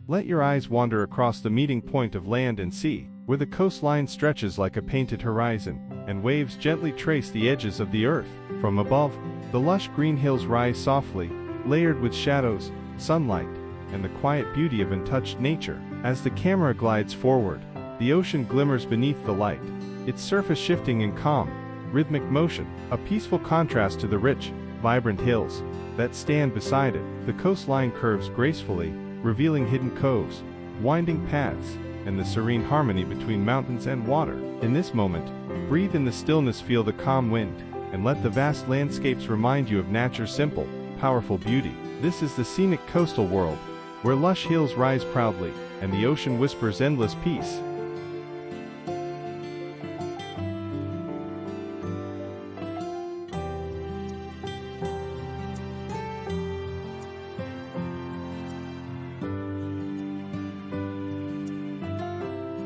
Let your eyes wander across the meeting point of land and sea, where the coastline stretches like a painted horizon, and waves gently trace the edges of the earth. From above, the lush green hills rise softly, layered with shadows, sunlight, and the quiet beauty of untouched nature. As the camera glides forward, the ocean glimmers beneath the light, its surface shifting in calm, rhythmic motion, a peaceful contrast to the rich, vibrant hills that stand beside it. The coastline curves gracefully, revealing hidden coves, winding paths, and the serene harmony between mountains and water. In this moment, breathe in the stillness, feel the calm wind, and let the vast landscapes remind you of nature's simple, powerful beauty. This is the scenic coastal world, where lush hills rise proudly, and the ocean whispers endless peace.